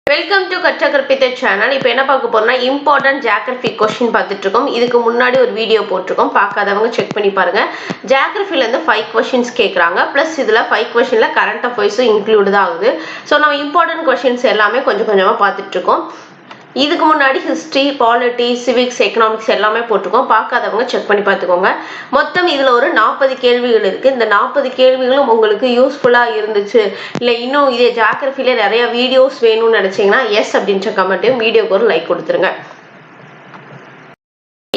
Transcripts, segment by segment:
Welcome to கற்ற கற்பித்த channel. இப்போ என்ன பார்க்க போறோம்னா இம்பார்ட்டன்ட் ஜியோகிராஃபி கொஸ்டின் பார்த்துட்டு இருக்கோம். இதுக்கு முன்னாடி ஒரு வீடியோ போட்டிருக்கோம், பார்க்காதவங்க செக் பண்ணி பாருங்க. ஜியோகிராஃபில இருந்து 5 கொஸ்டின்ஸ் கேட்குறாங்க, ப்ளஸ் இதுல 5 கொஸ்டின்ல கரண்ட் அஃபேர்ஸும் இன்க்ளூட் தான் ஆகுது. ஸோ நம்ம இம்பார்ட்டன்ட் கொஸ்டின்ஸ் எல்லாமே கொஞ்சம் கொஞ்சமா பார்த்துட்டு இருக்கோம். இதுக்கு முன்னாடி ஹிஸ்ட்ரி, பாலிட்டி, சிவிக்ஸ், எக்கனாமிக்ஸ் எல்லாமே போட்டிருக்கோம், பார்க்காதவங்க செக் பண்ணி பார்த்துக்கோங்க. மொத்தம் இதுல ஒரு 40 கேள்விகள் இருக்கு. இந்த 40 கேள்விகளும் உங்களுக்கு யூஸ்ஃபுல்லா இருந்துச்சு, இல்லை இன்னும் இதே ஜியோகிராஃபில நிறைய வீடியோஸ் வேணும்னு நினைச்சீங்கன்னா எஸ் அப்படின்ற கமெண்ட்டையும் வீடியோக்கு ஒரு லைக் கொடுத்துருங்க.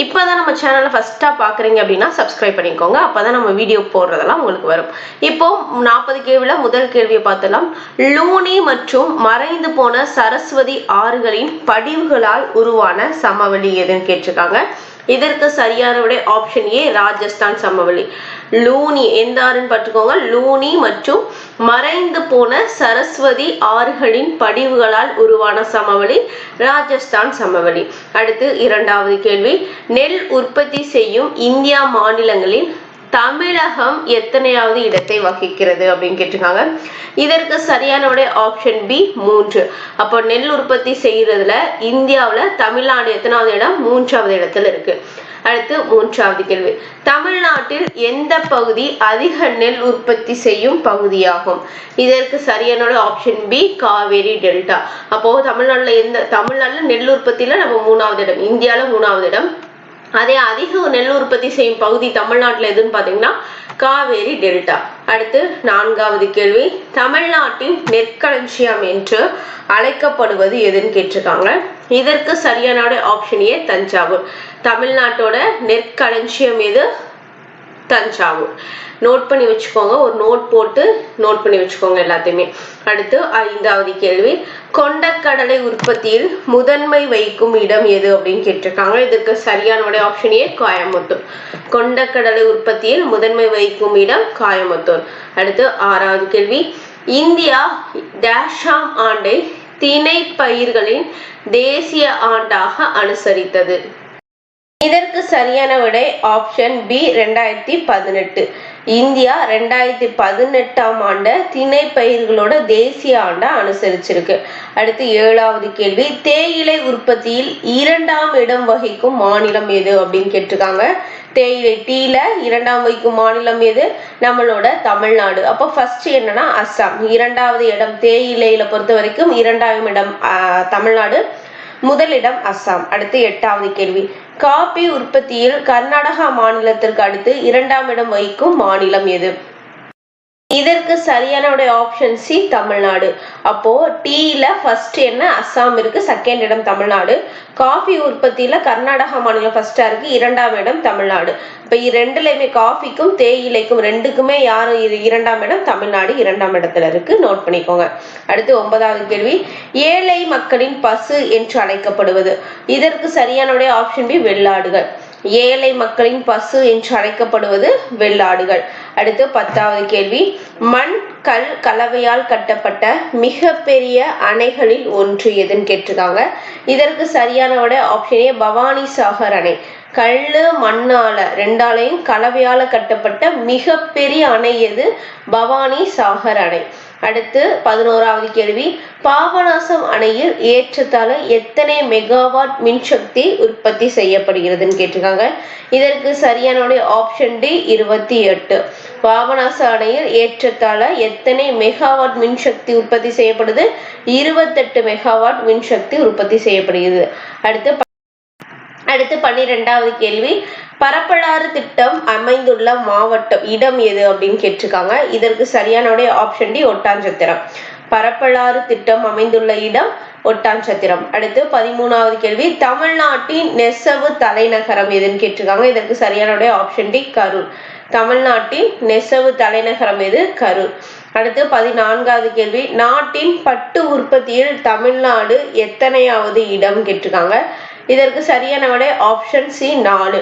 இப்போதான் நம்ம சேனலை ஃபர்ஸ்டா பாக்குறீங்க அப்படின்னா சப்ஸ்கிரைப் பண்ணிக்கோங்க, அப்பதான் நம்ம வீடியோ போடுறதெல்லாம் உங்களுக்கு வரும். இப்போ 40 கேள்வியில முதல் கேள்வியை பார்த்தலாம். லூனி மற்றும் மறைந்து போன சரஸ்வதி ஆறுகளின் படிவுகளால் உருவான சமவெளி எதுன்னு கேட்டிருக்காங்க. இதற்கு சரியான விடை ஆப்ஷன் ஏ, ராஜஸ்தான் சமவெளி. லூனி எந்த ஆறுன்னு பார்த்துக்கோங்க. லூனி மற்றும் மறைந்து போன சரஸ்வதி ஆறுகளின் படிவுகளால் உருவான சமவெளி ராஜஸ்தான் சமவெளி. அடுத்து இரண்டாவது கேள்வி. நெல் உற்பத்தி செய்யும் இந்தியா மாநிலங்களில் தமிழகம் எத்தனையாவது இடத்தை வகிக்கிறது அப்படின்னு கேட்டிருக்காங்க. இதற்கு சரியான விடை ஆப்ஷன் பி, 3. அப்போ நெல் உற்பத்தி செய்யறதுல இந்தியாவுல தமிழ்நாடு எத்தனாவது இடம்? 3வது இடத்துல இருக்கு. அடுத்து மூன்றாவது கேள்வி. தமிழ்நாட்டில் எந்த பகுதி அதிக நெல் உற்பத்தி செய்யும் பகுதியாகும்? இதற்கு சரியான ஆப்ஷன் பி, காவேரி டெல்டா. அப்போ தமிழ்நாட்டுல நெல் உற்பத்தியில நம்ம 3வது இடம், இந்தியால 3வது இடம். அதே அதிக நெல் உற்பத்தி செய்யும் பகுதி தமிழ்நாட்டுல எதுன்னு பாத்தீங்கன்னா காவேரி டெல்டா. அடுத்து நான்காவது கேள்வி. தமிழ்நாட்டின் நெற்களஞ்சியம் என்று அழைக்கப்படுவது எதுன்னு கேட்டிருக்காங்க. இதற்கு சரியான ஆப்ஷன் ஏ, தஞ்சாவூர். தமிழ்நாட்டோட நெற்களஞ்சியம் எது? தஞ்சாவூர். நோட் பண்ணி வச்சுக்கோங்க, ஒரு நோட் போட்டு நோட் பண்ணி வச்சுக்கோங்க எல்லாத்தையுமே. அடுத்து ஐந்தாவது கேள்வி. கொண்டக்கடலை உற்பத்தியில் முதன்மை வைக்கும் இடம் எது அப்படின்னு கேட்டிருக்காங்க. இதற்கு சரியான ஆப்ஷன் ஏ, கோயம்புத்தூர். கொண்டக்கடலை உற்பத்தியில் முதன்மை வைக்கும் இடம் கோயம்புத்தூர். அடுத்து ஆறாவது கேள்வி. இந்தியா டேஷாம் ஆண்டை திணை பயிர்களின் தேசிய ஆண்டாக அனுசரித்தது? இதற்கு சரியான விடை ஆப்ஷன் பி, 2018. இந்தியா 2018ஆம் ஆண்டு திணை பயிர்களோட தேசிய ஆண்டா அனுசரிச்சிருக்கு. அடுத்து ஏழாவது கேள்வி. தேயிலை உற்பத்தியில் 2ஆம் இடம் வகிக்கும் மாநிலம் எது அப்படின்னு கேட்டிருக்காங்க. தேயிலை டீல 2ஆம் வகிக்கும் மாநிலம் எது? நம்மளோட தமிழ்நாடு. அப்போ ஃபர்ஸ்ட் என்னன்னா அஸ்ஸாம். 2வது இடம் தேயிலையில பொறுத்த வரைக்கும் 2ஆம் இடம் தமிழ்நாடு, முதலிடம் அஸ்ஸாம். அடுத்து எட்டாவது கேள்வி. காபி உற்பத்தியில் கர்நாடகா மாநிலத்திற்கு அடுத்து 2ஆம் இடம் வகிக்கும் மாநிலம் எது? இதற்கு சரியான ஆப்ஷன் சி, தமிழ்நாடு. அப்போ டீல ஃபர்ஸ்ட் என்ன அஸ்ஸாம் இருக்கு, செகண்ட் இடம் தமிழ்நாடு. காஃபி உற்பத்தியில கர்நாடகா மாநிலம் ஃபர்ஸ்டா இருக்கு, 2ஆம் இடம் தமிழ்நாடு. இப்ப ரெண்டுலயுமே காஃபிக்கும் தேயிலைக்கும் ரெண்டுக்குமே யாரு 2ஆம் இடம்? தமிழ்நாடு 2ஆம் இடத்துல இருக்கு, நோட் பண்ணிக்கோங்க. அடுத்து 9வது கேள்வி. ஏழை மக்களின் பசு என்று அழைக்கப்படுவது? இதற்கு சரியான ஆப்ஷன் பி, வெள்ளாடுகள். ஏழை மக்களின் பசு என்று அழைக்கப்படுவது வெள்ளாடுகள். அடுத்து 10வது கேள்வி. மண் கல் கலவையால் கட்டப்பட்ட மிக பெரிய அணைகளில் ஒன்று எதுன்னு கேட்டிருக்காங்க. இதற்கு சரியான ஆப்ஷன் ஏ, பவானி சாகர் அணை. கல்லு மண்ணால ரெண்டாலையும் கலவையால கட்டப்பட்ட மிக பெரிய அணை எது? பவானி சாகர் அணை. அடுத்து 11வது கேள்வி. பாபநாசம் அணையில் ஏற்றத்தாழ எத்தனை மெகாவாட் மின்சக்தி உற்பத்தி செய்யப்படுகிறதுன்னு கேட்டிருக்காங்க. இதற்கு சரியான ஆப்ஷன் டி, 28. பாபநாச அணையில் ஏற்றத்தாழ எத்தனை மெகாவாட் மின்சக்தி உற்பத்தி செய்யப்படுது? 28 மெகாவாட் மின்சக்தி உற்பத்தி செய்யப்படுகிறது. அடுத்து 12வது கேள்வி. பரப்பலாறு திட்டம் அமைந்துள்ள மாவட்டம் இடம் எது அப்படின்னு கேட்டிருக்காங்க. இதற்கு சரியான ஆப்ஷன் டி, ஒட்டான்சத்திரம். பரப்பலாறு திட்டம் அமைந்துள்ள இடம் ஒட்டான்சத்திரம். அடுத்து 13வது கேள்வி. தமிழ்நாட்டின் நெசவு தலைநகரம் எதுன்னு கேட்டிருக்காங்க. இதற்கு சரியான ஆப்ஷன் டி, கரூர். தமிழ்நாட்டின் நெசவு தலைநகரம் எது? கரூர். அடுத்து 14வது கேள்வி. நாட்டின் பட்டு உற்பத்தியில் தமிழ்நாடு எத்தனையாவது இடம் கேட்டிருக்காங்க. இதற்கு சரியான ஆப்ஷன் சி, 4.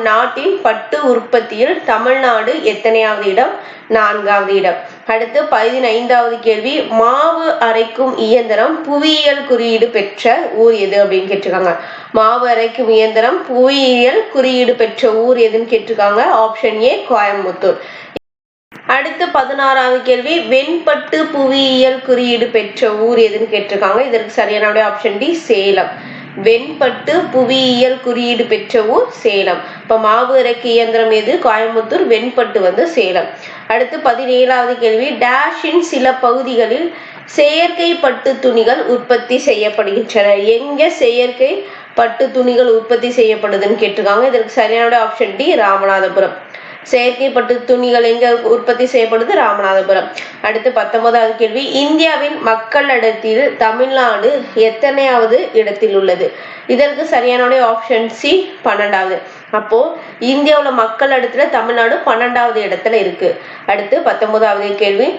நாட்டின் பட்டு உற்பத்தியில் தமிழ்நாடு எத்தனையாவது இடம்? 4வது இடம். அடுத்து 15வது கேள்வி. மாவு அரைக்கும் இயந்திரம் புவியியல் குறியீடு பெற்ற ஊர் எது அப்படின்னு கேட்டிருக்காங்க. மாவு அரைக்கும் இயந்திரம் புவியியல் குறியீடு பெற்ற ஊர் எதுன்னு கேட்டிருக்காங்க. Option A, Coimbatore. அடுத்து 16வது கேள்வி, வெண்பட்டு புவியியல் குறியீடு பெற்ற ஊர் எதுன்னு கேட்டிருக்காங்க. இதற்கு சரியான ஆப்ஷன் டி சேலம். வெண்பட்டு புவியியல் குறியீடு பெற்ற ஊர் சேலம். இப்ப மாவு இறக்கு இயந்திரம் எது? கோயம்புத்தூர். வெண்பட்டு சேலம். அடுத்து 17வது கேள்வி, டேஷின் சில பகுதிகளில் செயற்கை பட்டு துணிகள் உற்பத்தி செய்யப்படுகின்றன. எங்க செயற்கை பட்டு துணிகள் உற்பத்தி செய்யப்படுதுன்னு கேட்டிருக்காங்க. இதற்கு சரியான ஆப்ஷன் டி ராமநாதபுரம். செயற்கை பட்டு துணிகள் எங்க உற்பத்தி செய்யப்படுது? ராமநாதபுரம். அடுத்து 19வது கேள்வி, இந்தியாவின் மக்கள் அடர்த்தியில் தமிழ்நாடு எத்தனையாவது இடத்தில் உள்ளது? இதற்கு சரியான ஆப்ஷன் சி 12வது. அப்போ இந்தியாவுல மக்கள் அடர்த்தியில தமிழ்நாடு 12வது இடத்துல இருக்கு. அடுத்து 19வது கேள்வி,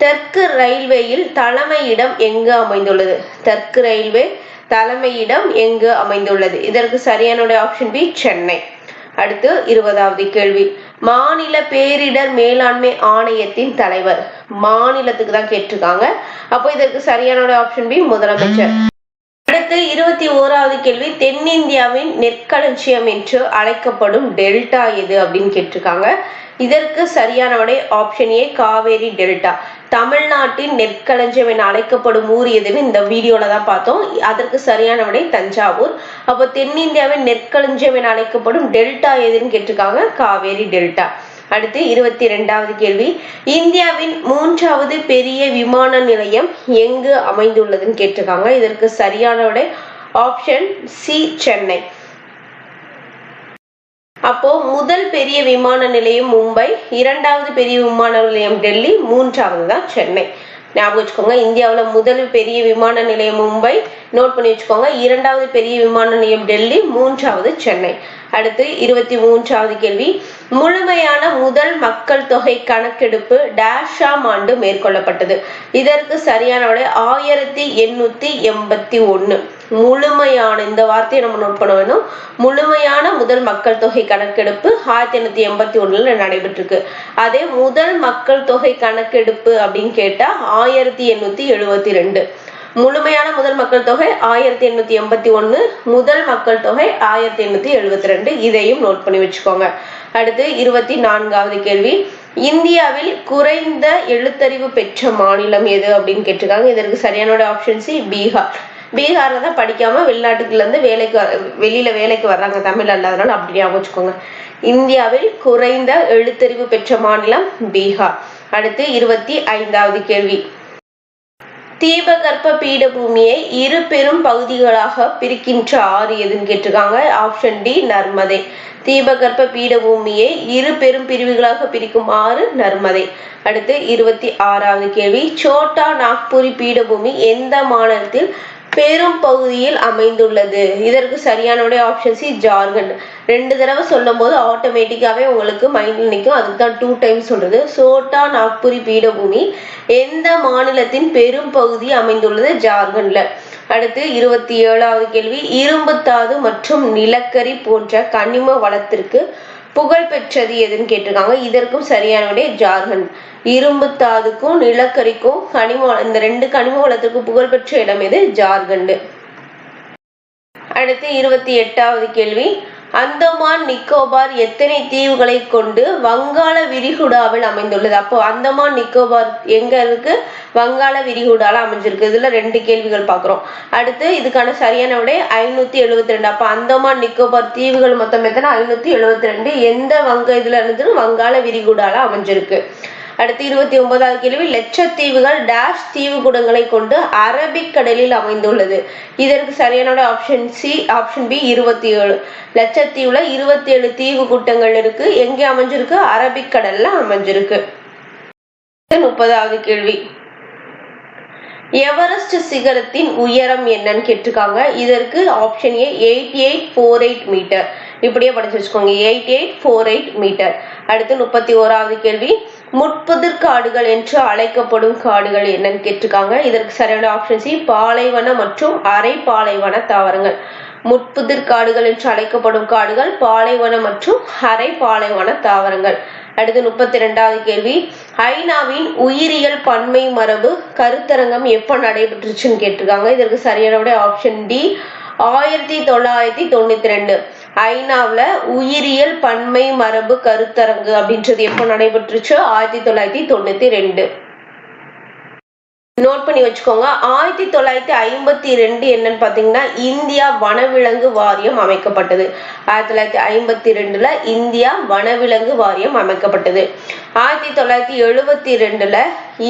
தெற்கு ரயில்வேயில் தலைமையிடம் எங்கு அமைந்துள்ளது? தெற்கு ரயில்வே தலைமையிடம் எங்கு அமைந்துள்ளது? இதற்கு சரியான ஆப்ஷன் பி சென்னை. அடுத்து 20வது கேள்வி, மாநில பேரிடர் மேலாண்மை ஆணையத்தின் தலைவர். மாநிலத்துக்கு தான் கேட்டிருக்காங்க. அப்போ இதற்கு சரியான ஆப்ஷன் பி முதலமைச்சர். அடுத்து 21வது கேள்வி, தென்னிந்தியாவின் நெற்களஞ்சியம் என்று அழைக்கப்படும் டெல்டா எது அப்படின்னு கேட்டிருக்காங்க. இதற்கு சரியான விடை ஆப்ஷன் ஏ காவேரி டெல்டா. தமிழ்நாட்டின் நெற்களஞ்சியம் என அழைக்கப்படும் ஊர் எதுன்னு இந்த வீடியோல தான் பார்த்தோம். அதற்கு சரியான விடை தஞ்சாவூர். அப்போ தென்னிந்தியாவின் நெற்களஞ்சியம் என அழைக்கப்படும் டெல்டா எதுன்னு கேட்டிருக்காங்க. காவேரி டெல்டா. அடுத்து 22வது கேள்வி, இந்தியாவின் 3வது பெரிய விமான நிலையம் எங்கு அமைந்துள்ளதுன்னு கேட்டிருக்காங்க. இதற்கு சரியான விடை ஆப்ஷன் சி சென்னை. அப்போ முதல் பெரிய விமான நிலையம் மும்பை, 2வது பெரிய விமான நிலையம் டெல்லி, 3வது தான் சென்னை. ஞாபகம் வச்சுக்கோங்க. இந்தியாவுல முதல் பெரிய விமான நிலையம் மும்பை, நோட் பண்ணி வச்சுக்கோங்க. 2வது பெரிய விமான நிலையம் டெல்லி, 3வது சென்னை. அடுத்து 23வது கேள்வி, முழுமையான முதல் மக்கள் தொகை கணக்கெடுப்பு டேஷாம் ஆண்டு மேற்கொள்ளப்பட்டது? இதற்கு சரியான விடை 1881. முழுமையான, இந்த வார்த்தையை நம்ம நோட் பண்ண வேணும். முழுமையான முதல் மக்கள் தொகை கணக்கெடுப்பு 1881 நடைபெற்றிருக்கு. அதே முதல் மக்கள் தொகை கணக்கெடுப்பு அப்படின்னு கேட்டா 1872. முழுமையான முதல் மக்கள் தொகை 1881, முதல் மக்கள் தொகை 1872. இதையும் நோட் பண்ணி வச்சுக்கோங்க. அடுத்து 24வது கேள்வி, இந்தியாவில் குறைந்த எழுத்தறிவு பெற்ற மாநிலம் எது அப்படின்னு கேட்டிருக்காங்க. இதற்கு சரியான ஆப்ஷன் சி பீகார். பீகார்ல தான் படிக்காம வெளிநாட்டுக்குள்ள இருந்து வெளியில வேலைக்கு வர்றாங்க தமிழ் அல்லாதனால. அப்படி ஞாபகம் வச்சுக்கோங்க. இந்தியாவில் குறைந்த எழுத்தறிவு பெற்ற மாநிலம் பீகார். அடுத்து 25வது கேள்வி, தீபகற்ப பீடபூமியை இரு பெரும் பகுதிகளாக பிரிக்கின்ற ஆறு எதுன்னு கேட்டிருக்காங்க. Option D Narmada. தீபகற்ப பீடபூமியை இரு பெரும் பிரிவுகளாக பிரிக்கும் ஆறு நர்மதை. அடுத்து 26வது கேள்வி, சோட்டா நாக்பூரி பீடபூமி எந்த மாநிலத்தில் பெரும் பகுதியில் அமைந்துள்ளது? இதற்கு சரியான ஆப்ஷன் சி ஜார்க்கண்ட். 2 தடவை சொல்லும் போது ஆட்டோமேட்டிக்காவே உங்களுக்கு மைண்ட்ல நிற்கும். அதுக்கு தான் 2 டைம்ஸ் சொல்றது. சோட்டா நாக்பூரி பீடபூமி எந்த மாநிலத்தின் பெரும் பகுதி அமைந்துள்ளது? ஜார்க்கண்ட்ல. அடுத்து 27வது கேள்வி, இரும்புத்தாது மற்றும் நிலக்கரி போன்ற கனிம வளத்திற்கு புகழ் பெற்றது எதுன்னு கேட்டிருக்காங்க. இதற்கும் சரியான விடை ஜார்க்கண்ட். இரும்புத்தாதுக்கும் நிலக்கரிக்கும் இந்த 2 கனிம வளத்திற்கும் புகழ் பெற்ற இடம் எது? ஜார்க்கண்ட். அடுத்து 28வது கேள்வி, அந்தமான் நிக்கோபார் எத்தனை தீவுகளை கொண்டு வங்காள விரிகுடாவில் அமைந்துள்ளது? அப்போ அந்தமான் நிக்கோபார் எங்க இருக்கு? வங்காள விரிகுடால அமைஞ்சிருக்கு. இதுல 2 கேள்விகள் பாக்குறோம். அடுத்து இதுக்கான சரியான விடை 572. அப்ப அந்தமான் நிக்கோபார் தீவுகள் மொத்தம் எத்தனை? 572. எந்த இதுல இருந்து? வங்காள விரிகுடால அமைஞ்சிருக்கு. அடுத்து 29வது கேள்வி, லட்சத்தீவுகள் டேஷ் தீவுக்கூடங்களை கொண்டு அரபிக்கடலில் அமைந்துள்ளது. இதற்கு சரியான ஆப்ஷன் சி ஆப்ஷன் பி 27. லட்சத்தீவுல 27 தீவு கூட்டங்கள் இருக்கு. எங்கே அமைஞ்சிருக்கு? அரபிக்கடல்ல அமைஞ்சிருக்கு. 30வது கேள்வி, எவரெஸ்ட் சிகரத்தின் உயரம் என்னன்னு கேட்டிருக்காங்க. இதற்கு ஆப்ஷன் ஏ 8848 மீட்டர். இப்படியே படிச்சு வச்சுக்கோங்க. 8848 மீட்டர். அடுத்து 31வது கேள்வி, முட்புதிர் காடுகள் என்று அழைக்கப்படும் காடுகள் என்னன்னு கேட்டிருக்காங்க. இதற்கு சரியான ஆப்ஷன் சி பாலைவன மற்றும் அரை பாலைவன தாவரங்கள். முட்புதிர் காடுகள் என்று அழைக்கப்படும் காடுகள் பாலைவன மற்றும் அரை பாலைவன தாவரங்கள். அடுத்து 32வது கேள்வி, ஐநாவின் உயிரியல் பன்மை மரபு கருத்தரங்கம் எப்ப நடைபெற்றுச்சுன்னு கேட்டிருக்காங்க. இதற்கு சரியான விடை ஆப்ஷன் டி 1992. ஐநாவில் உயிரியல் பன்மை மரபு கருத்தரங்கு அப்படின்றது எப்போ நடைபெற்றுச்சு? 1992. நோட் பண்ணி வச்சுக்கோங்க. 1952 என்னன்னு பாத்தீங்கன்னா இந்தியா வனவிலங்கு வாரியம் அமைக்கப்பட்டது. 1952 இந்தியா வனவிலங்கு வாரியம் அமைக்கப்பட்டது. 1972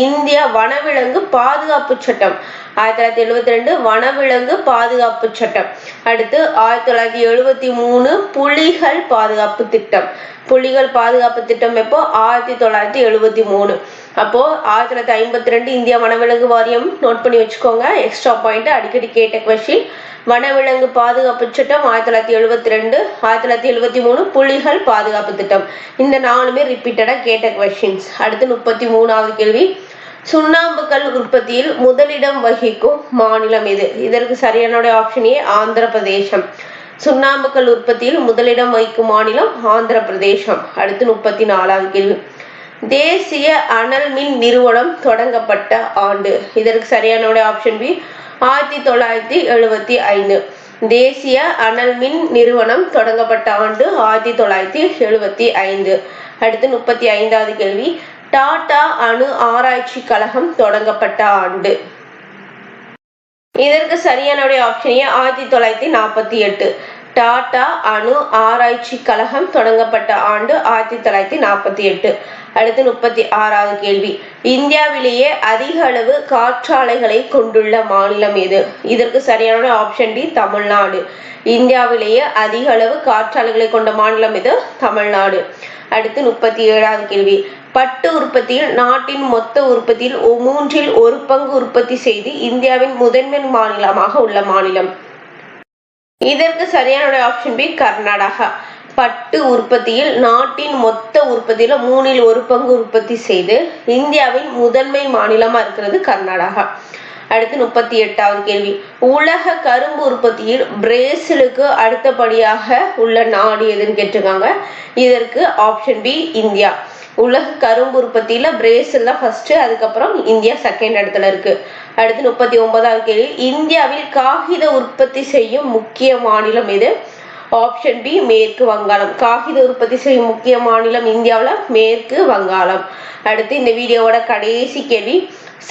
இந்தியா வனவிலங்கு பாதுகாப்பு சட்டம். 1972 வனவிலங்கு பாதுகாப்பு சட்டம். அடுத்து 1973 புலிகள் பாதுகாப்பு திட்டம். புலிகள் பாதுகாப்பு திட்டம் எப்போ? 1973. அப்போ 1952 இந்தியா வனவிலங்கு வாரியம் நோட் பண்ணி வச்சுக்கோங்க. எக்ஸ்ட்ரா பாயிண்ட் அடிக்கடி கேட்ட கொஸ்டின். வனவிலங்கு பாதுகாப்பு சட்டம் 1972, 1973 புலிகள் பாதுகாப்பு திட்டம். இந்த 4மே ரிப்பீட்டடா கேட்ட கொஸ்டின்ஸ். அடுத்து 33வது கேள்வி. சுண்ணாம்புக்கல் உற்பத்தியில் முதலிடம் வகிக்கும் மாநிலம் எது? இதற்கு சரியான ஆப்ஷன் ஏ ஆந்திர பிரதேசம். சுண்ணாம்புக்கல் உற்பத்தியில் முதலிடம் வகிக்கும் மாநிலம் ஆந்திர பிரதேசம். அடுத்து 34வது கேள்வி. தேசிய அனல் மின் நிறுவனம் தொடங்கப்பட்ட ஆண்டு. இதற்கு சரியான ஆப்ஷன் பி 1975. தேசிய அனல் மின் நிறுவனம் தொடங்கப்பட்ட ஆண்டு 1975. அடுத்து 35வது கேள்வி. டாடா அணு ஆராய்ச்சி கழகம் தொடங்கப்பட்ட ஆண்டு. இதற்கு சரியான ஆப்ஷன் ஏ 1948. டாடா அணு ஆராய்ச்சி கழகம் தொடங்கப்பட்ட ஆண்டு 1948. அடுத்து 36வது கேள்வி. இந்தியாவிலேயே அதிக அளவு காற்றாலைகளை கொண்டுள்ள மாநிலம் எது? இதற்கு சரியான ஆப்ஷன் டி தமிழ்நாடு. இந்தியாவிலேயே அதிக அளவு காற்றாலைகளை கொண்ட மாநிலம் எது? தமிழ்நாடு. அடுத்து 37வது கேள்வி. பட்டு உற்பத்தியில் நாட்டின் மொத்த உற்பத்தியில் 1/3 பங்கு உற்பத்தி செய்து இந்தியாவின் முதன்மை மாநிலமாக உள்ள மாநிலம். இதற்கு சரியான ஆப்ஷன் பி கர்நாடகா. பட்டு உற்பத்தியில் நாட்டின் மொத்த உற்பத்தியில 1/3 பங்கு உற்பத்தி செய்து இந்தியாவின் முதன்மை மாநிலமா இருக்கிறது கர்நாடகா. அடுத்து 38வது கேள்வி. உலக கரும்பு உற்பத்தியில் பிரேசிலுக்கு அடுத்தபடியாக உள்ள நாடு எதுன்னு கேட்டிருக்காங்க. இதற்கு ஆப்ஷன் பி இந்தியா. உலக கரும்பு உற்பத்தியில பிரேசில் தான் ஃபர்ஸ்ட், அதுக்கப்புறம் இந்தியா செகண்ட் இடத்துல இருக்கு. அடுத்து 39வது கேள்வி. இந்தியாவில் காகித உற்பத்தி செய்யும் முக்கிய மாநிலம் எது? ஆப்ஷன் பி மேற்கு வங்காளம். காகித உற்பத்தி செய்யும் முக்கிய மாநிலம் இந்தியாவில் மேற்கு வங்காளம். அடுத்து இந்த வீடியோவோட கடைசி கேள்வி.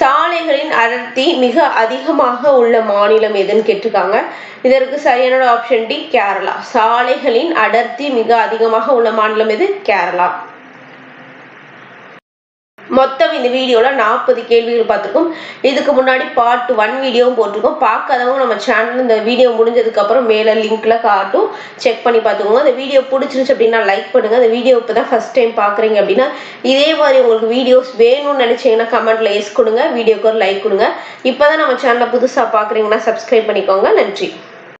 சாலைகளின் அடர்த்தி மிக அதிகமாக உள்ள மாநிலம் எதுன்னு கேட்டிருக்காங்க. இதற்கு சரியான ஆப்ஷன் டி கேரளா. சாலைகளின் அடர்த்தி மிக அதிகமாக உள்ள மாநிலம் எது? கேரளா. மொத்தம் இந்த வீடியோல 40 கேள்விகள் பார்த்துருக்கோம். இதுக்கு முன்னாடி பார்ட் 1 வீடியோவும் போட்டிருக்கோம். பார்க்காதவங்க நம்ம சேனல் இந்த வீடியோ முடிஞ்சதுக்கு அப்புறம் மேல லிங்க்ல காட்டும், செக் பண்ணி பார்த்துக்கோங்க. அந்த வீடியோ பிடிச்சிருச்சு அப்படின்னா லைக் பண்ணுங்க. அந்த வீடியோ இப்பதான் ஃபர்ஸ்ட் டைம் பாக்குறீங்க அப்படின்னா இதே மாதிரி உங்களுக்கு வீடியோஸ் வேணும்னு நினைச்சீங்கன்னா கமெண்ட்ல எஸ் கொடுங்க, வீடியோக்கு ஒரு லைக் கொடுங்க. இப்பதான் நம்ம சேனலை புதுசா பாக்குறீங்கன்னா சப்ஸ்கிரைப் பண்ணிக்கோங்க. நன்றி.